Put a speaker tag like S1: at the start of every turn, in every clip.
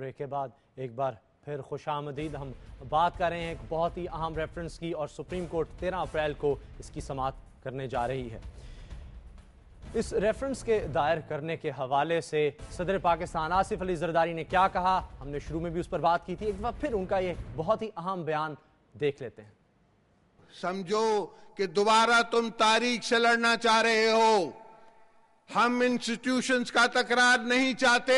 S1: Break کے بعد ایک بار پھر خوش آمدید. ہم بات کر رہے ہیں ایک بہت ہی اہم ریفرنس کی اور سپریم کورٹ 13 اپریل کو اس کی سماعت کرنے جا رہی ہے. اس ریفرنس کے دائر کرنے کے حوالے سے صدر پاکستان آصف علی زرداری نے کیا کہا، ہم نے شروع میں بھی اس پر بات کی تھی. ایک دفعہ پھر ان کا یہ بہت ہی اہم بیان دیکھ لیتے ہیں.
S2: سمجھو کہ دوبارہ تم تاریخ سے لڑنا چاہ رہے ہو. ہم انسٹیٹیوشنز کا تکرار نہیں چاہتے.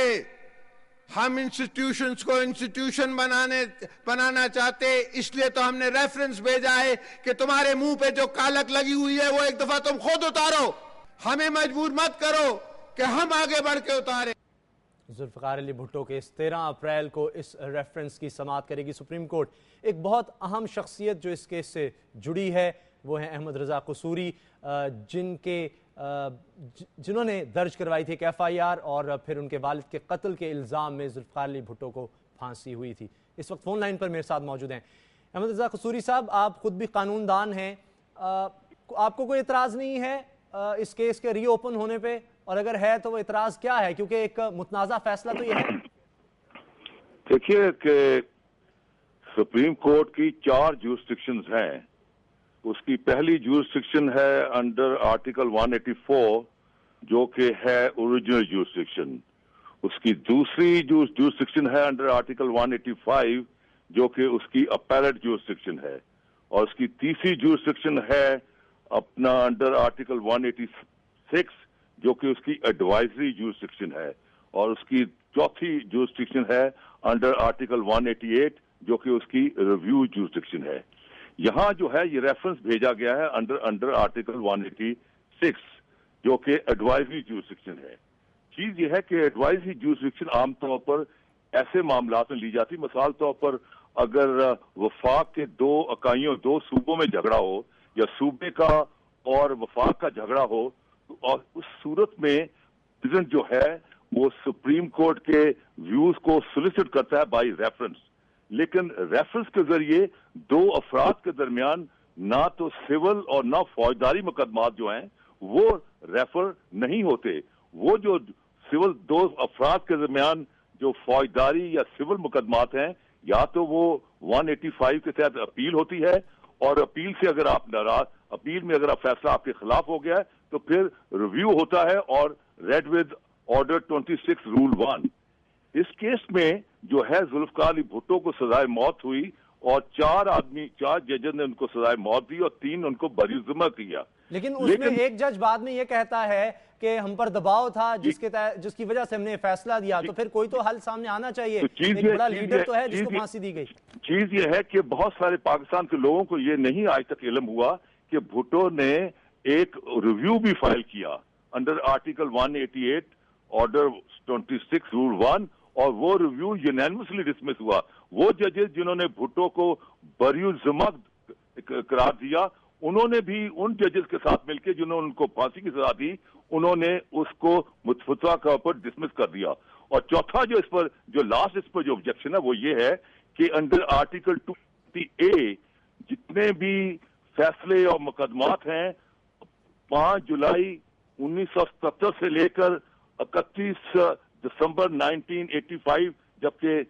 S2: ہم انسٹیٹیوشنز کو انسٹیٹیوشن بنانا چاہتے. اس لیے تو ہم نے ریفرنس بھیجا ہے کہ تمہارے منہ پہ جو کالک لگی ہوئی ہے وہ ایک دفعہ تم خود اتارو. ہمیں مجبور مت کرو کہ ہم آگے بڑھ کے اتاریں.
S1: ذوالفقار علی بھٹو کے اس 13 اپریل کو اس ریفرنس کی سماعت کرے گی سپریم کورٹ. ایک بہت اہم شخصیت جو اس کیس سے جڑی ہے وہ ہے احمد رضا قصوری، جنہوں نے درج کروائی تھی ایک FIR اور پھر ان کے والد کے قتل کے الزام میں ذوالفقار علی بھٹو کو پھانسی ہوئی تھی. اس وقت فون لائن پر میرے ساتھ موجود ہیں. احمد رضا قصوری صاحب، آپ خود بھی قانون دان ہیں، آپ کو کوئی اعتراض نہیں ہے اس کیس کے ری اوپن ہونے پہ؟ اور اگر ہے تو وہ اعتراض کیا ہے؟ کیونکہ ایک متنازع فیصلہ تو یہ ہے.
S3: دیکھیے کہ سپریم کورٹ کی 4 جورسڈکشنز ہیں. اس کی پہلی جورسڈکشن ہے انڈر آرٹیکل 184 جو کہ ہے اوریجنل جورسڈکشن. اس کی دوسری جورسڈکشن ہے انڈر آرٹیکل 185 جو کہ اس کی اپیلٹ جورسڈکشن ہے. اور اس کی تیسری جورسڈکشن ہے اپنا انڈر آرٹیکل 186 جو کہ اس کی ایڈوائزری جورسڈکشن ہے. اور اس کی چوتھی جورسڈکشن ہے انڈر آرٹیکل 188 جو کہ اس کی ریویو جورسڈکشن ہے. یہاں جو ہے یہ ریفرنس بھیجا گیا ہے انڈر آرٹیکل 186 جو کہ ایڈوائزری جورسڈکشن ہے. چیز یہ ہے کہ ایڈوائزری جورسڈکشن عام طور پر ایسے معاملات میں لی جاتی. مثال طور پر اگر وفاق کے 2 اکائیوں 2 صوبوں میں جھگڑا ہو یا صوبے کا اور وفاق کا جھگڑا ہو، اور اس صورت میں پریزیڈنٹ جو ہے وہ سپریم کورٹ کے ویوز کو سولیسٹ کرتا ہے بائی ریفرنس. لیکن ریفرنس کے ذریعے 2 افراد کے درمیان نہ تو سول اور نہ فوجداری مقدمات جو ہیں وہ ریفر نہیں ہوتے. وہ جو سول 2 افراد کے درمیان جو فوجداری یا سول مقدمات ہیں، یا تو وہ 185 کے تحت اپیل ہوتی ہے، اور اپیل سے اگر آپ ناراض، اپیل میں اگر فیصلہ آپ کے خلاف ہو گیا ہے تو پھر ریویو ہوتا ہے اور ریڈ ود آرڈر 26 رول 1. اس کیس میں جو ہے ذوالفقار علی بھٹو کو سزائے موت ہوئی اور 4 ججز نے ان کو سزائے موت دی اور 3 ان کو بری ذمہ کیا.
S1: لیکن اس میں ایک جج بعد میں یہ کہتا ہے کہ ہم پر دباؤ تھا جس کی وجہ سے ہم نے فیصلہ دیا. تو پھر کوئی تو حل سامنے آنا چاہیے. ایک بڑا لیڈر تو ہے جس کو پھانسی دی گئی.
S3: چیز یہ ہے کہ بہت سارے پاکستان کے لوگوں کو یہ نہیں آج تک علم ہوا کہ بھٹو نے ایک ریویو بھی فائل کیا انڈر آرٹیکل 188 آرڈر 26 رول 1، اور وہ ریویو یونینیمسلی ڈسمس ہوا. وہ ججز جنہوں نے بھٹو کو بری ذمہ قرار دیا، انہوں نے بھی ان ججز کے ساتھ مل کے جنہوں نے ان کو پھانسی کی سزا دی، انہوں نے اس کو متفقہ کے اوپر ڈسمس کر دیا. اور چوتھا جو لاسٹ اس پر جو آبجیکشن ہے وہ یہ ہے کہ انڈر آرٹیکل 2A جتنے بھی فیصلے اور مقدمات ہیں 5 جولائی 1977 سے لے کر 31 دسمبر 1985 جبکہ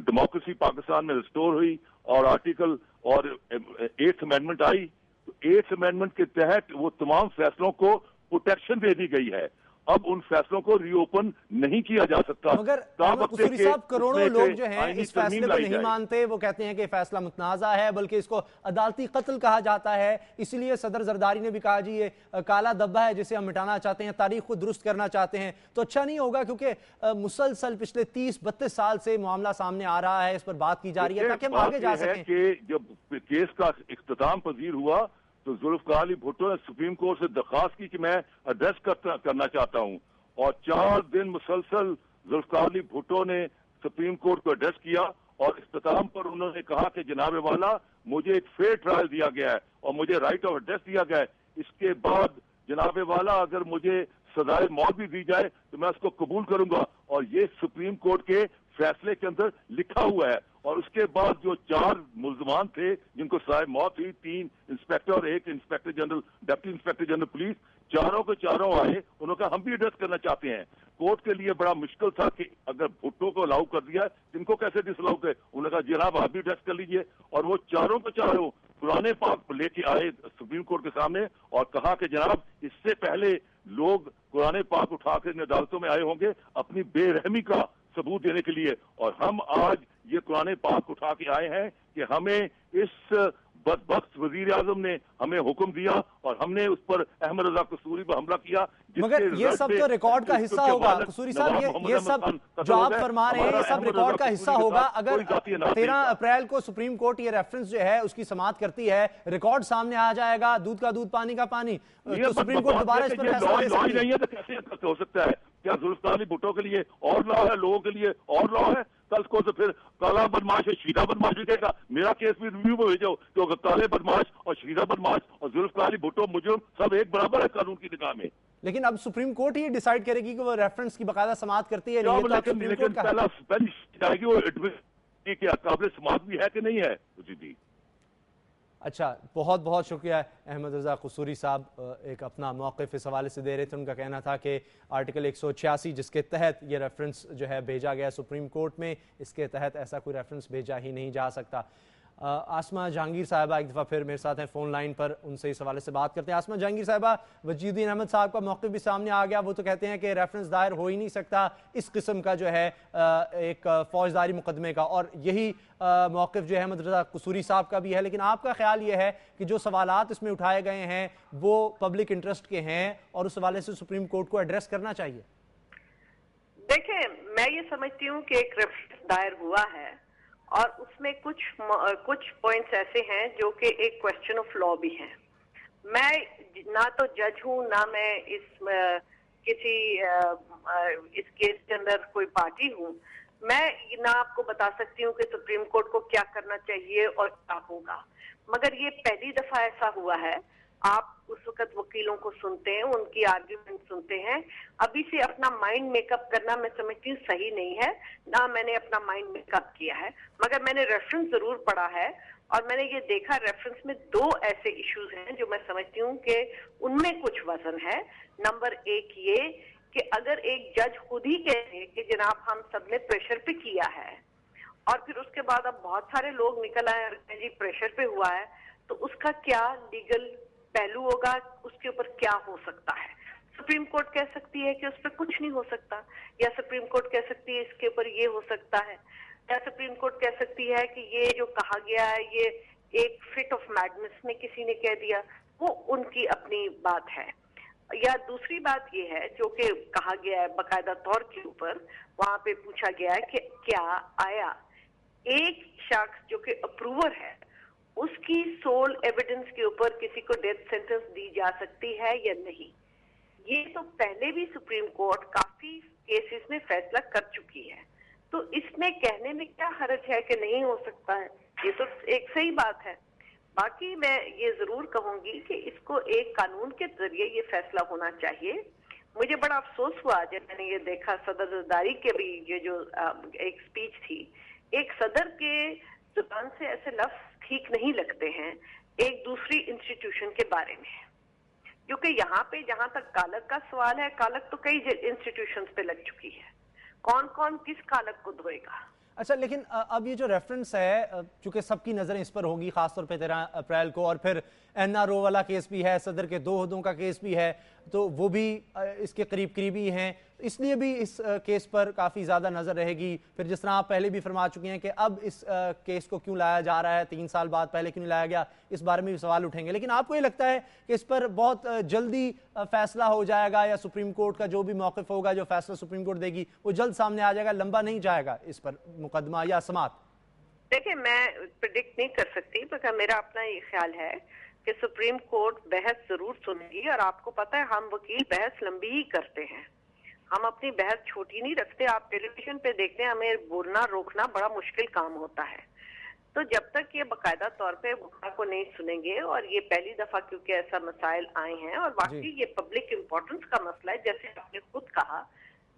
S3: ڈیموکریسی پاکستان میں ریسٹور ہوئی اور آرٹیکل اور 8th امینڈمنٹ آئی، تو 8th امینڈمنٹ کے تحت وہ تمام فیصلوں کو پروٹیکشن دے دی گئی ہے. اب ان فیصلوں کو ری اوپن نہیں کیا جا سکتا.
S1: مگر قصوری صاحب، کروڑوں لوگ جو ہیں اس فیصلے کو نہیں مانتے. وہ کہتے ہیں کہ فیصلہ متنازع ہے، بلکہ اس کو عدالتی قتل کہا جاتا ہے. اسی لیے صدر زرداری نے بھی کہا جی یہ کالا دبا ہے جسے ہم مٹانا چاہتے ہیں، تاریخ کو درست کرنا چاہتے ہیں. تو اچھا نہیں ہوگا کیونکہ مسلسل پچھلے 30-32 سال سے معاملہ سامنے آ رہا ہے، اس پر بات کی جا رہی ہے تاکہ ہم آگے جا سکیں.
S3: کہ جب کیس کا اختتام پذیر ہوا تو ذوالفقار علی بھٹو نے سپریم کورٹ سے درخواست کی کہ میں ایڈریس کرنا چاہتا ہوں، اور 4 دن مسلسل ذوالفقار علی بھٹو نے سپریم کورٹ کو ایڈریس کیا. اور اختتام پر انہوں نے کہا کہ جناب والا مجھے ایک فیئر ٹرائل دیا گیا ہے اور مجھے رائٹ آف ایڈریس دیا گیا ہے. اس کے بعد جناب والا اگر مجھے سزائے موت بھی دی جائے تو میں اس کو قبول کروں گا. اور یہ سپریم کورٹ کے فیصلے کے اندر لکھا ہوا ہے. اور اس کے بعد جو 4 ملزمان تھے جن کو سزائے موت ہوئی، 3 انسپیکٹر اور 1 inspector general deputy inspector general police, चारों के चारों आए, उन्होंने कहा हम भी एड्रेस करना चाहते हैं। कोर्ट के लिए बड़ा मुश्किल था कि अगर भुट्टो को अलाउ कर दिया इनको कैसे डिसअलाउ करे। उन्होंने कहा जनाब आप भी एड्रेस कर लीजिए, और वो चारों के चारों कुरान पाक लेके आए सुप्रीम कोर्ट के सामने और कहा कि जनाब इससे पहले लोग कुरान पाक उठा कर इन अदालतों में आए होंगे अपनी बेरहमी का सबूत देने के लिए, और हम आज ये कुरान पाक उठा के आए हैं कि हमें इस बदबख्त वजीर आजम ने हमें हुक्म दिया और हमने उस पर अहमद रजा कसूरी पर हमला किया।
S1: मगर ये सब तो रिकॉर्ड का हिस्सा होगा कसूरी साहब, ये सब जो आप फरमा रहे हैं ये सब रिकॉर्ड का हिस्सा होगा। अगर 13 अप्रैल को सुप्रीम कोर्ट ये रेफरेंस जो है उसकी समाअत करती है, रिकॉर्ड सामने आ जाएगा, दूध का दूध पानी का पानी, तो सुप्रीम कोर्ट दोबारा इस पर फैसला ले सकती है।
S3: नहीं है तो कैसे हो सकता है? क्या जुल्फिकार अली भुट्टो के लिए और लॉ है, लोगों के लिए और लॉ है? कल को तो फिर काला बदमाश है शीरा बदमाश भी कहेगा मेरा केस भी रिव्यू में भेजो, तो काले बदमाश और शीरा बदमाश और जुल्फिकार अली भुट्टो मुजरिम सब एक बराबर है कानून की निगाह में।
S1: लेकिन अब सुप्रीम कोर्ट ही डिसाइड करेगी कि वो रेफरेंस की बकायदा समाअत करती है, नहीं तो सुप्रीम कोर्ट का
S3: पहली वो क्या काबिल समाअत भी है कि नहीं है। जी
S1: अच्छा, बहुत बहुत शुक्रिया। अहमद रजा कसूरी साहब एक अपना मौक़िफ़ इस हवाले से दे रहे थे। उनका कहना था कि आर्टिकल 186 जिसके तहत ये रेफरेंस जो है भेजा गया सुप्रीम कोर्ट में, इसके तहत ऐसा कोई रेफरेंस भेजा ही नहीं जा सकता। आसमा जहांगीर साहिबा एक दफ़ा फिर मेरे साथ हैं फ़ोन लाइन पर, उनसे इस हवाले से बात करते हैं। आसमा जहांगीर साहिबा, वजीउद्दीन अहमद साहब का मौक़िफ़ भी सामने आ गया, वो तो कहते हैं कि रेफरेंस दायर हो ही नहीं सकता इस किस्म का जो है एक फ़ौजदारी मुकदमे का, और यही मौक़िफ़ जो है अहमद रज़ा कसूरी साहब का भी है। लेकिन आपका ख्याल ये है कि जो सवालात इसमें उठाए गए हैं वो पब्लिक इंटरेस्ट के हैं और उस हवाले से सुप्रीम कोर्ट को एड्रेस करना चाहिए?
S4: देखें, मैं ये समझती हूँ कि एक रेफरेंस दायर हुआ है और उसमें कुछ पॉइंट्स ऐसे हैं जो कि एक क्वेश्चन ऑफ लॉ भी हैं। मैं ना तो जज हूँ, ना मैं किसी इस केस के अंदर कोई पार्टी हूँ। मैं ना आपको बता सकती हूँ कि सुप्रीम कोर्ट को क्या करना चाहिए और क्या होगा, मगर ये पहली दफा ऐसा हुआ है। आप उस वक्त वकीलों को सुनते हैं, उनकी आर्ग्यूमेंट सुनते हैं। अभी से अपना माइंड मेकअप करना मैं समझती हूँ सही नहीं है, ना मैंने अपना माइंड मेकअप किया है, मगर मैंने रेफरेंस जरूर पढ़ा है और मैंने ये देखा रेफरेंस में 2 ऐसे इश्यूज हैं जो मैं समझती हूँ कि उनमें कुछ वजन है। नंबर 1 ये कि अगर एक जज खुद ही कहे कि जनाब हम सबने प्रेशर पे किया है और फिर उसके बाद अब बहुत सारे लोग निकल आए और जी प्रेशर पे हुआ है, तो उसका क्या लीगल पहलू होगा, उसके ऊपर क्या हो सकता है। सुप्रीम कोर्ट कह सकती है कि उस पर कुछ नहीं हो सकता, या सुप्रीम कोर्ट कह सकती है इसके ऊपर ये हो सकता है, या सुप्रीम कोर्ट कह सकती है कि ये जो कहा गया है ये एक फिट ऑफ मैडनेस में किसी ने कह दिया, वो उनकी अपनी बात है। या दूसरी बात ये है जो कि कहा गया है बाकायदा तौर के ऊपर, वहां पे पूछा गया है कि क्या आया एक शख्स जो कि अप्रूवर है उसकी सोल एविडेंस के ऊपर किसी को डेथ सेंटेंस दी जा सकती है या नहीं। ये तो पहले भी सुप्रीम कोर्ट काफी केसेस में फैसला कर चुकी है, तो इसमें कहने में क्या हर्ज है कि नहीं हो सकता है, ये तो एक सही बात है। बाकी मैं ये जरूर कहूंगी कि इसको एक कानून के जरिए ये फैसला होना चाहिए। मुझे बड़ा अफसोस हुआ जब मैंने ये देखा सदर जरदारी के भी ये जो एक स्पीच थी, एक सदर के जुबान से ऐसे लफ्ज ठीक नहीं लगते हैं एक दूसरी इंस्टीट्यूशन के बारे में, क्योंकि यहाँ पे जहां तक कालक का सवाल है, कालक तो कई इंस्टीट्यूशंस पे लग चुकी है, कौन कौन किस कालक को धोएगा।
S1: अच्छा, लेकिन अब ये जो रेफरेंस है चूंकि सबकी नजरें इस पर होंगी खासतौर पे 13 अप्रैल को, और फिर NRO वाला केस भी है, सदर के 2 ओहदों का केस भी है, तो वो भी इसके करीबी हैं, इसलिए भी इस केस पर काफ़ी ज़्यादा नज़र रहेगी। फिर जिस तरह आप पहले भी फरमा चुके हैं कि अब इस केस को क्यों लाया जा रहा है, 3 साल बाद पहले क्यों नहीं लाया गया, इस बारे में भी सवाल उठेंगे। लेकिन आपको ये लगता है कि इस पर बहुत जल्दी फैसला हो जाएगा, या सुप्रीम कोर्ट का जो भी मौक़िफ़ होगा, जो फैसला सुप्रीम कोर्ट देगी वो जल्द सामने आ जाएगा, लंबा नहीं जाएगा इस पर मुकदमा या समाअत?
S4: देखिए, मैं प्रिडिक्ट नहीं कर सकती, मगर मेरा अपना ये ख्याल है कि सुप्रीम कोर्ट बहस जरूर सुनेगी। और आपको पता है हम वकील बहस लंबी ही करते हैं, हम अपनी बहस छोटी नहीं रखते। आप टेलीविजन पे देखते हैं, हमें बोलना रोकना बड़ा मुश्किल काम होता है। तो जब तक ये बाकायदा तौर पे बुखा को नहीं सुनेंगे, और ये पहली दफा क्योंकि ऐसा मसाइल आए हैं और बाकी ये पब्लिक इम्पोर्टेंस का मसला है, जैसे आपने खुद कहा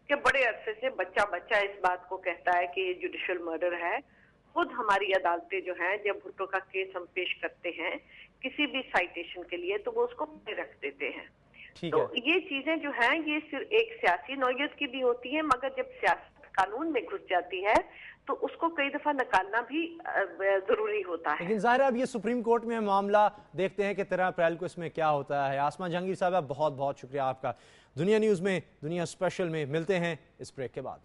S4: कि बड़े अरसे से बच्चा इस बात को कहता है कि ये जुडिशियल मर्डर है। खुद हमारी अदालतें जो हैं जब भुट्टो का केस हम पेश करते हैं किसी भी साइटेशन के लिए, तो वो उसको रख देते हैं। तो ये चीजें जो हैं ये सिर्फ एक सियासी नौयत की भी होती है, मगर जब सियासत कानून में घुस जाती है तो उसको कई दफा निकालना भी जरूरी होता है।
S1: लेकिन ज़ाहिर है अब ये सुप्रीम कोर्ट में मामला, देखते हैं कि 13 अप्रैल को इसमें क्या होता है। आसमा जहांगीर साहब, बहुत बहुत शुक्रिया आपका। दुनिया न्यूज़ में, दुनिया स्पेशल में मिलते हैं इस ब्रेक के बाद।